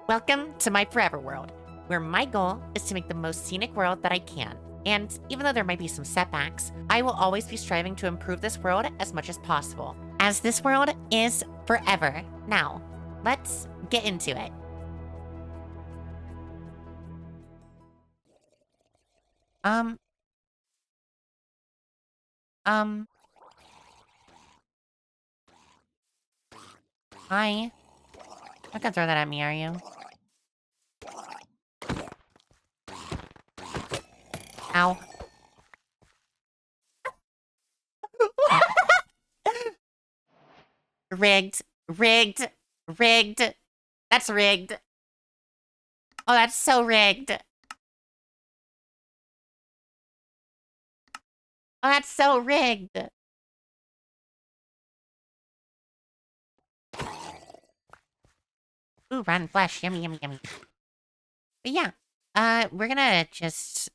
Welcome to my forever world, where my goal is to make the most scenic world that I can. And even though there might be some setbacks, I will always be striving to improve this world as much as possible, as this world is forever. Now, let's get into it. Um, um, Hi. Not gonna throw that at me, are you? Ow. Rigged. Rigged. Rigged. That's rigged. Oh, that's so rigged. Oh, that's so rigged. Ooh, rotten flesh. Yummy, yummy, yummy. But yeah, we're gonna just...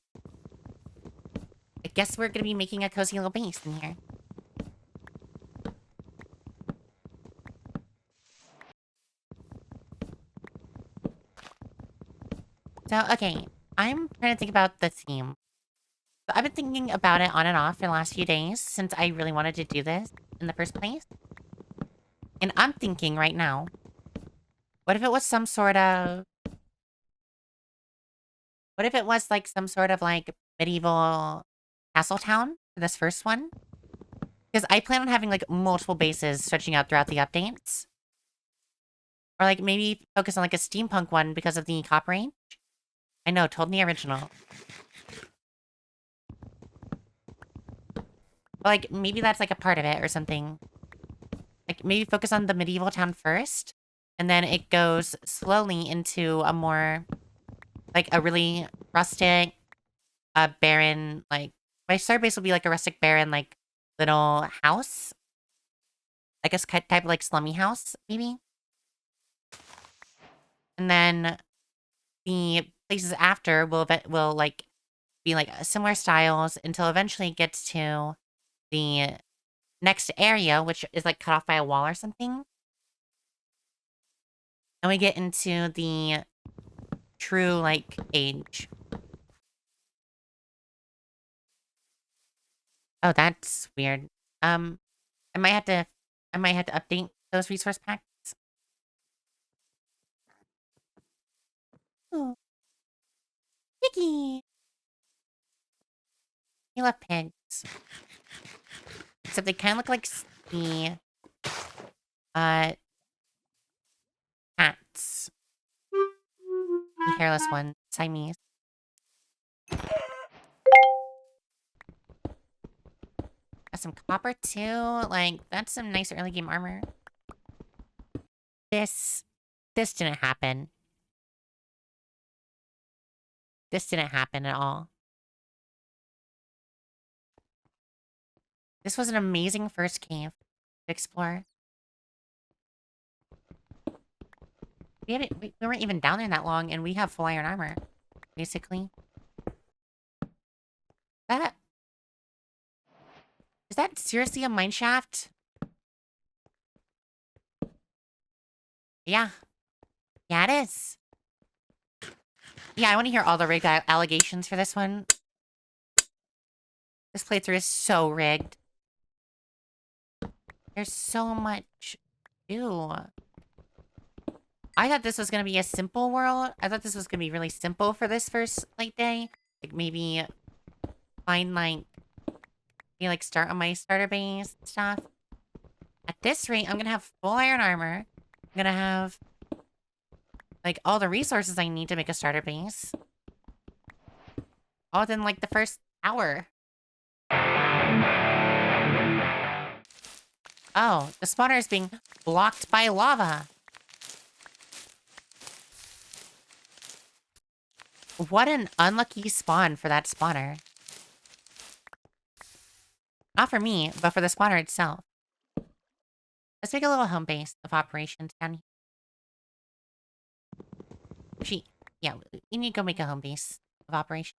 I guess we're gonna be making a cozy little base in here. So, okay, I'm trying to think about the theme. So I've been thinking about it on and off for the last few days since I really wanted to do this in the first place. And I'm thinking right now, what if it was some sort of... What if it was like some sort of like medieval castle town for this first one? Because I plan on having like multiple bases stretching out throughout the updates. Or like maybe focus on like a steampunk one because of the cop range. I know, totally original. But like maybe that's like a part of it or something. Like maybe focus on the medieval town first. And then it goes slowly into a more like a really rustic, barren, like my start base will be like a rustic barren, like little house. I guess type of like slummy house, maybe. And then the places after will like be like similar styles until eventually it gets to the next area, which is like cut off by a wall or something. And we get into the true like age. Oh, that's weird. Um, I might have to update those resource packs. Oh, Mickey. You love pigs. Except they kind of look like the uh cats. The hairless one, Siamese. Got some copper too. Like that's some nice early game armor. This didn't happen. This didn't happen at all. This was an amazing first cave to explore. We weren't even down there that long, and we have full iron armor, basically. That is that seriously a mine shaft? Yeah. Yeah, it is. Yeah, I want to hear all the rigged allegations for this one. This playthrough is so rigged. There's so much. Ew. I thought this was going to be a simple world. I thought this was going to be really simple for this first, like, day. Like, maybe find, like, maybe, like, start on my starter base and stuff. At this rate, I'm going to have full iron armor. I'm going to have, like, all the resources I need to make a starter base. All within, like, the first hour. Oh, the spawner is being blocked by lava. What an unlucky spawn for that spawner. Not for me, but for the spawner itself. Let's make a little home base of operations down here. Actually, yeah, we need to go make a home base of operations.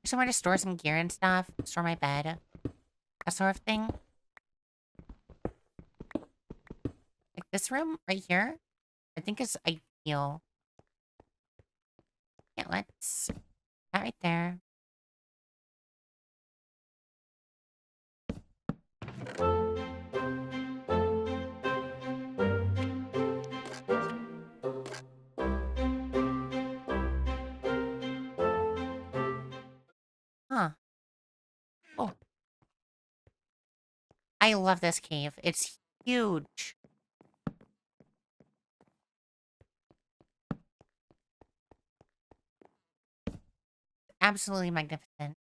Somewhere to store some gear and stuff. Store my bed. That sort of thing. Like this room right here, I think is ideal. Yeah, let's that right there. Huh. Oh, I love this cave. It's huge. Absolutely magnificent.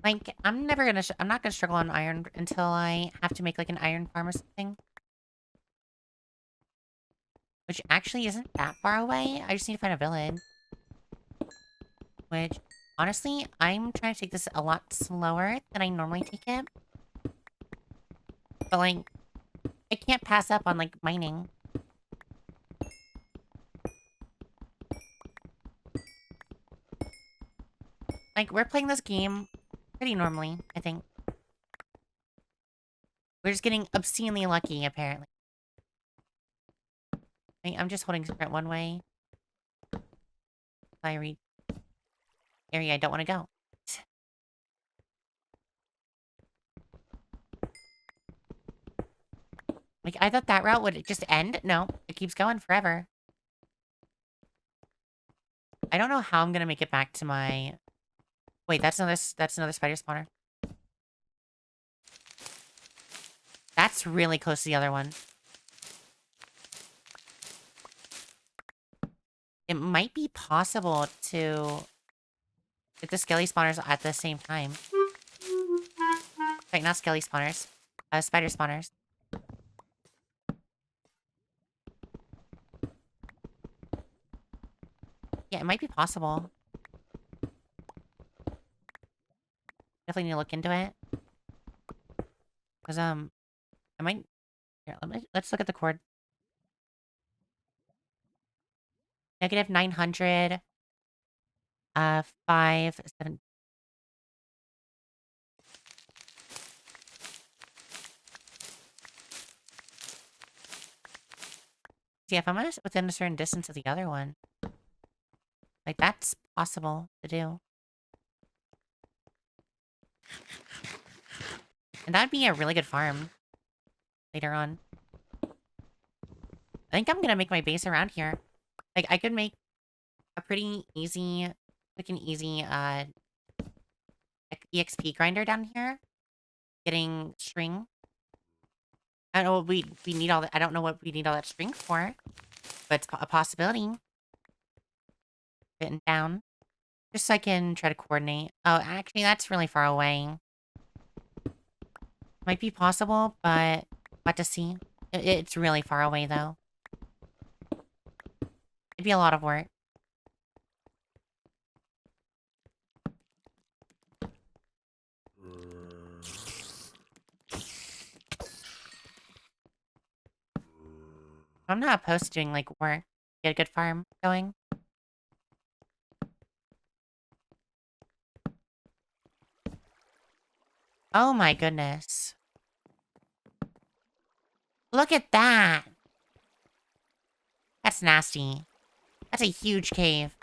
Like, I'm not gonna struggle on iron until I have to make like an iron farm or something. Which actually isn't that far away. I just need to find a village. Which, honestly, I'm trying to take this a lot slower than I normally take it. But like, I can't pass up on like mining. Like, we're playing this game pretty normally, I think. We're just getting obscenely lucky, apparently. I'm just holding sprint one way. I read area I don't want to go. Like, I thought that route would just end. No, it keeps going forever. I don't know how I'm gonna make it back to my... Wait, that's another spider spawner. That's really close to the other one. It might be possible to get the skelly spawners at the same time. Wait, not skelly spawners. Spider spawners. Yeah, it might be possible. Definitely need to look into it. Because, I might... Here, let's look at the cord. Negative 900. 5, 7... See, if I'm within a certain distance of the other one, like, that's possible to do. And that'd be a really good farm later on. I think I'm gonna make my base around here. Like, I could make a pretty easy, quick and easy, EXP grinder down here. Getting string. I don't know what we need all that. I don't know what we need all that string for, but it's a possibility. Written down. Just so I can try to coordinate. Oh, actually, that's really far away. Might be possible, but what to see. It's really far away, though. It'd be a lot of work. I'm not opposed to doing, like, work. Get a good farm going. Oh my goodness. Look at that! That's nasty. That's a huge cave.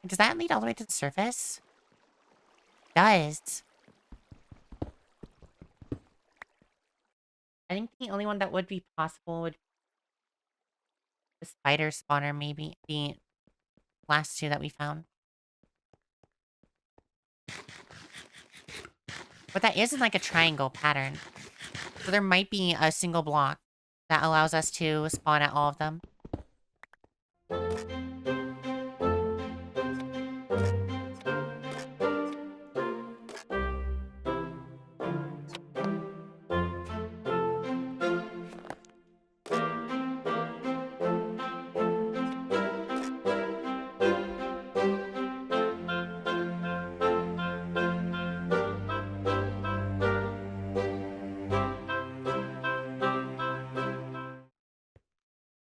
Does that lead all the way to the surface? It does. I think the only one that would be possible would be the spider spawner, maybe. The last two that we found. But that isn't like a triangle pattern. So there might be a single block that allows us to spawn at all of them.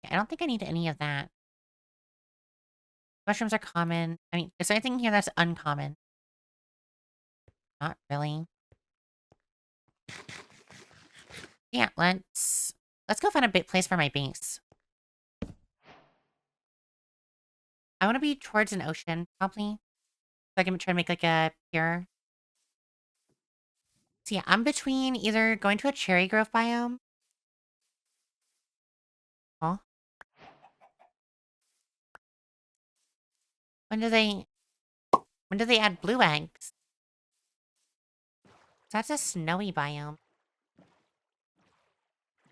I don't think I need any of that. Mushrooms are common. I mean, is there anything here that's uncommon? Not really. Yeah, let's go find a big place for my base. I want to be towards an ocean, probably. So I can try to make like a pier. So yeah, I'm between either going to a cherry grove biome. Oh, when do they when do they add blue eggs? That's a snowy biome.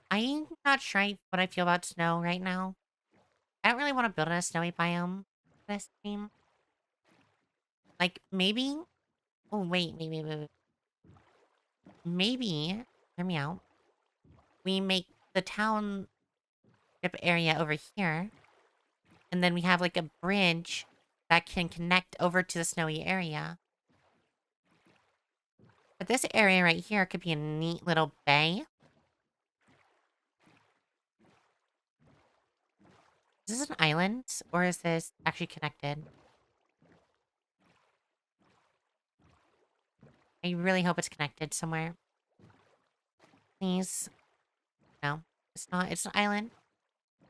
I'm not sure what I feel about snow right now. I don't really want to build in a snowy biome for this game. Like maybe. Oh wait. Maybe. Hear me out. We make the township area over here, and then we have like a bridge that can connect over to the snowy area. But this area right here could be a neat little bay. Is this an island, or is this actually connected? I really hope it's connected somewhere. Please. No, it's not. It's an island.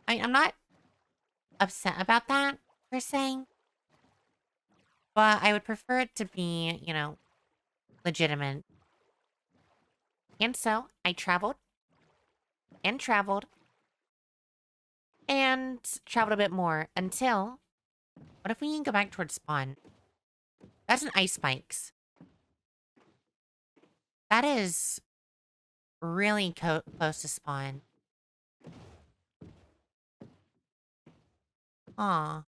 I'm not upset about that, per se. But I would prefer it to be, legitimate. And so, I traveled, and traveled, and traveled a bit more until... What if we can go back towards spawn? That's an ice spikes. That is really close to spawn. Aw.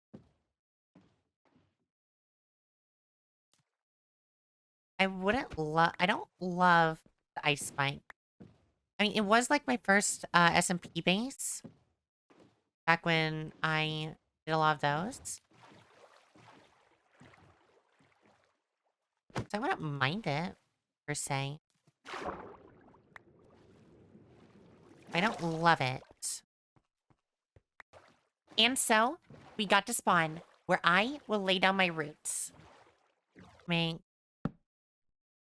I don't love the ice spike. I mean, it was like my first SMP base back when I did a lot of those. So I wouldn't mind it, per se. I don't love it. And so, we got to spawn, where I will lay down my roots. I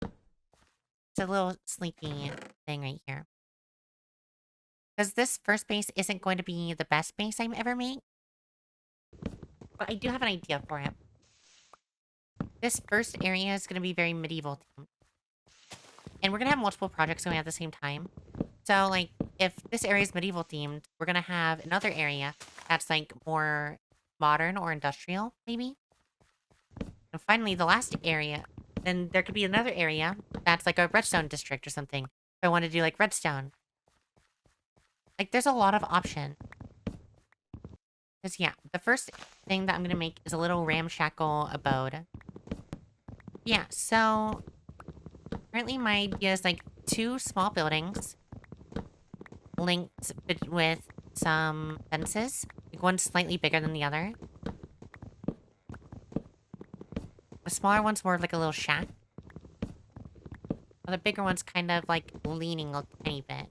it's a little sleepy thing right here. Because this first base isn't going to be the best base I'm ever made. But I do have an idea for it. This first area is going to be very medieval themed. And we're going to have multiple projects going at the same time. So, like, if this area is medieval themed, we're going to have another area that's, like, more modern or industrial, maybe. And finally, the last area, then there could be another area that's, like, a redstone district or something. If I want to do, like, redstone. Like, there's a lot of option. Because, yeah, the first thing that I'm going to make is a little ramshackle abode. Yeah, so... Currently, my idea is, like, 2 small buildings linked with some fences. Like, one's slightly bigger than the other. The smaller one's more of, like, a little shack. While the bigger one's kind of, like, leaning a tiny bit.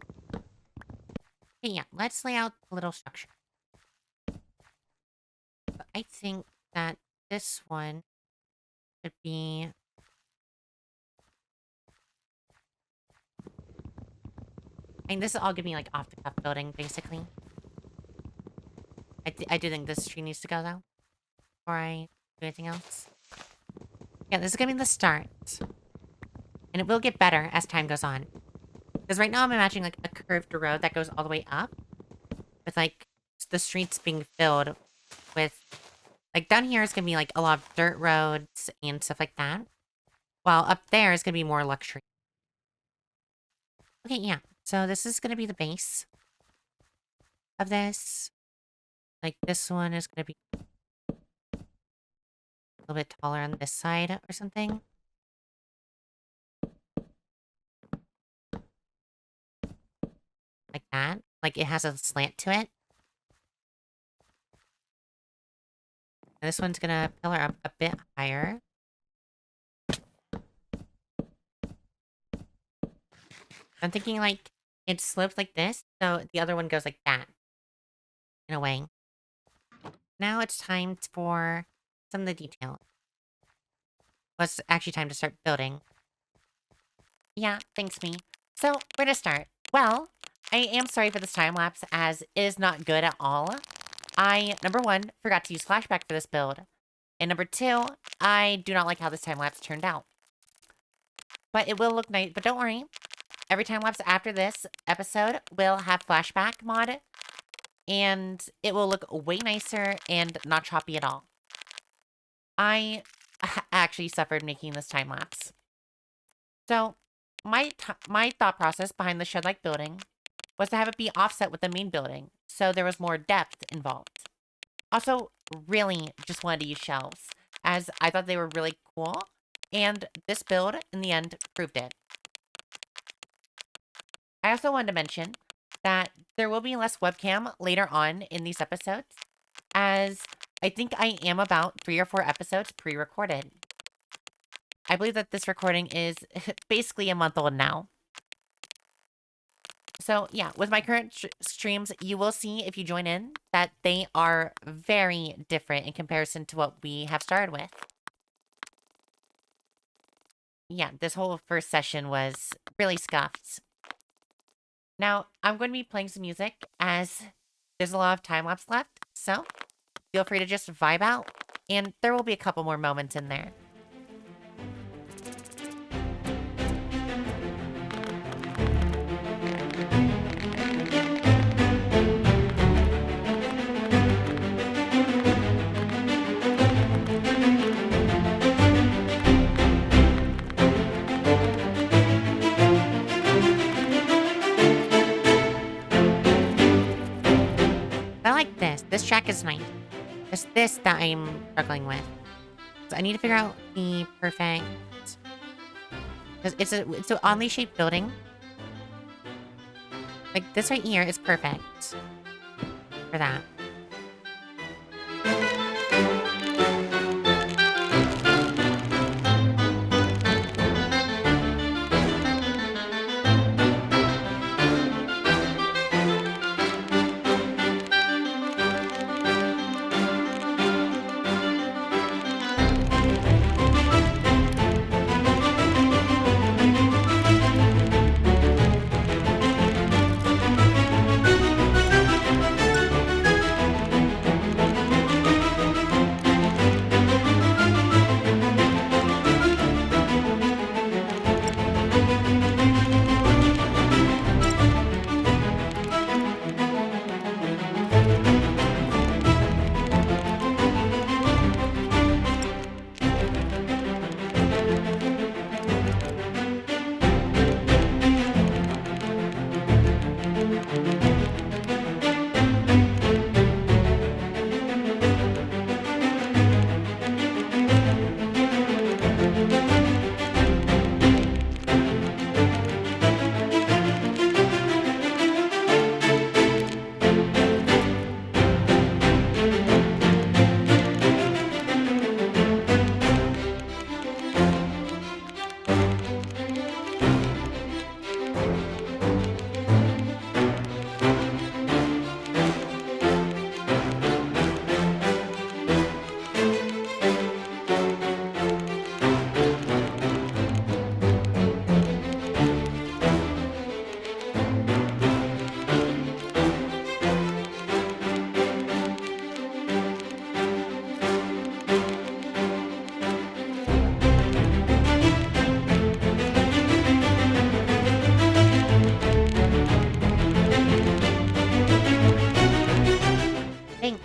Okay, yeah, let's lay out a little structure. But I think that this one should be... I mean, this is all gonna be, like, off-the-cuff building, basically. I do think this tree needs to go, though. Before I do anything else. Yeah, this is gonna be the start. And it will get better as time goes on. Because right now I'm imagining, like, a curved road that goes all the way up. With, like, the streets being filled with... Like, down here is gonna be, like, a lot of dirt roads and stuff like that. While up there is gonna be more luxury. Okay, yeah. So this is gonna be the base of this. Like, this one is gonna be a little bit taller on this side or something. Like that. Like, it has a slant to it. And this one's gonna pillar up a bit higher. I'm thinking, like, it slopes like this, so the other one goes like that. In a way. Now it's time for some of the detail. Well, it's actually time to start building. Yeah, thanks, me. So, where to start? Well, I am sorry for this time lapse as it is not good at all. I, number one, forgot to use flashback for this build. And number two, I do not like how this time lapse turned out. But it will look nice. But don't worry. Every time lapse after this episode will have flashback mod. And it will look way nicer and not choppy at all. I actually suffered making this time lapse. So, my thought process behind the shed-like building was to have it be offset with the main building, so there was more depth involved. Also, really just wanted to use shelves, as I thought they were really cool, and this build, in the end, proved it. I also wanted to mention that there will be less webcam later on in these episodes, as I think I am about 3 or 4 episodes pre-recorded. I believe that this recording is basically a month old now. So yeah, with my current streams, you will see if you join in that they are very different in comparison to what we have started with. Yeah, this whole first session was really scuffed. Now, I'm going to be playing some music as there's a lot of time lapse left, so feel free to just vibe out, and there will be a couple more moments in there. I like this. This track is nice. It's this that I'm struggling with. So I need to figure out the perfect... Because it's an oddly shaped building. Like, this right here is perfect for that.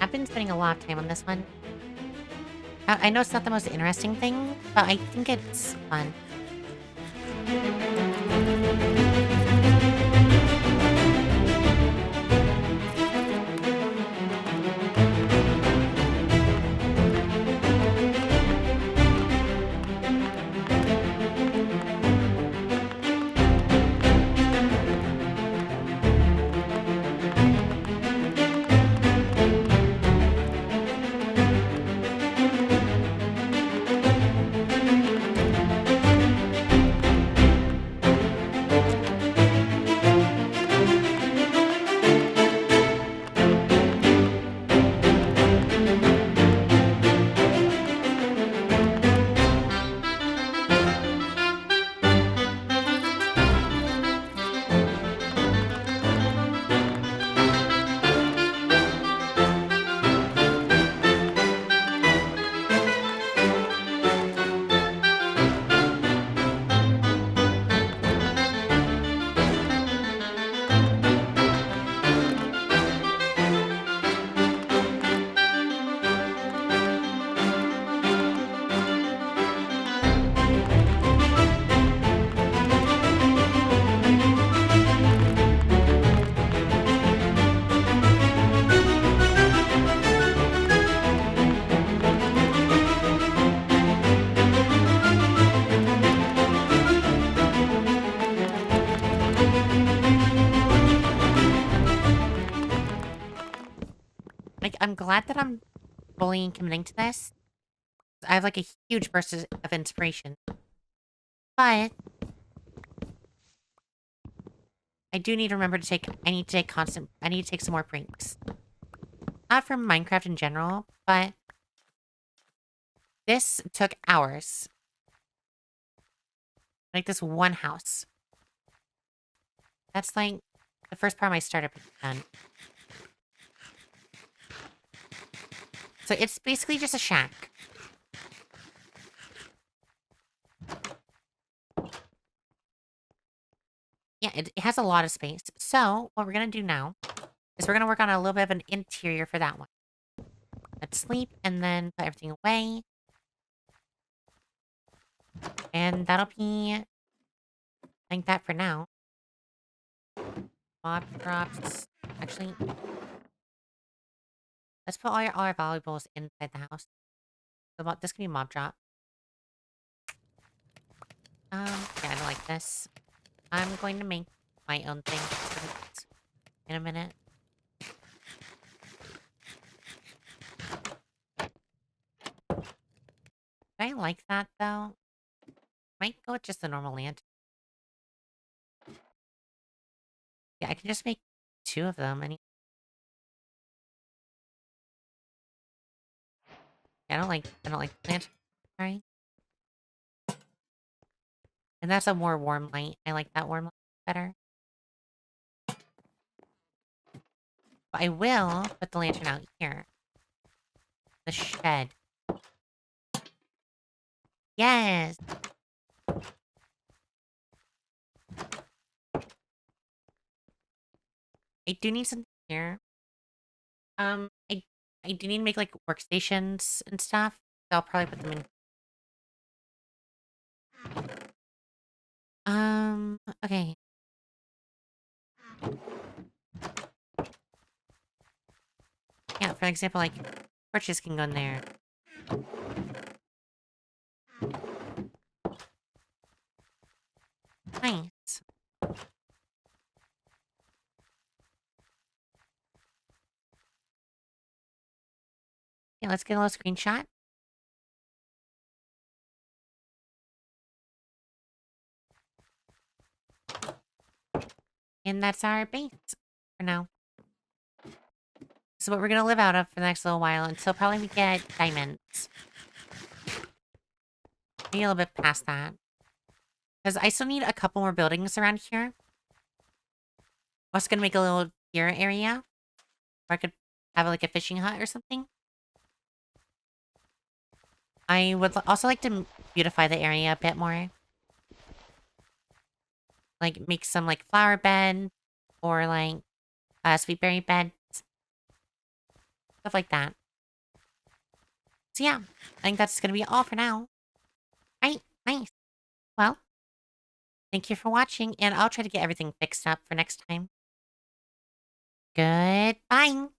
I've been spending a lot of time on this one. I know it's not the most interesting thing, but I think it's fun. I'm glad that I'm fully committing to this. I have like a huge burst of inspiration. But I do need to remember to take, I need to take some more breaks. Not from Minecraft in general, but this took hours. Like this one house. That's like the first part of my startup is done. So it's basically just a shack. Yeah, it has a lot of space. So what we're going to do now is we're going to work on a little bit of an interior for that one. Let's sleep and then put everything away. And that'll be like that for now. Mob drops. Actually, let's put all our valuables inside the house. So this can be mob drop. Yeah, I don't like this. I'm going to make my own thing in a minute. I like that though. Might go with just the normal lantern. Yeah, I can just make 2 of them. I don't like lantern. Sorry. And that's a more warm light. I like that warm light better. But I will put the lantern out here. The shed. Yes. I do need something here. I do need to make like workstations and stuff. So I'll probably put them in. Okay. Yeah, for example, like torches can go in there. Nice. Yeah, let's get a little screenshot. And that's our base for now. This is what we're gonna live out of for the next little while until probably we get diamonds. Maybe a little bit past that. Because I still need a couple more buildings around here. I'm also gonna make a little pier area where I could have like a fishing hut or something. I would also like to beautify the area a bit more. Like make some like flower bed or like sweet berry bed. Stuff like that. So yeah, I think that's going to be all for now. Right, nice. Well, thank you for watching, and I'll try to get everything fixed up for next time. Goodbye.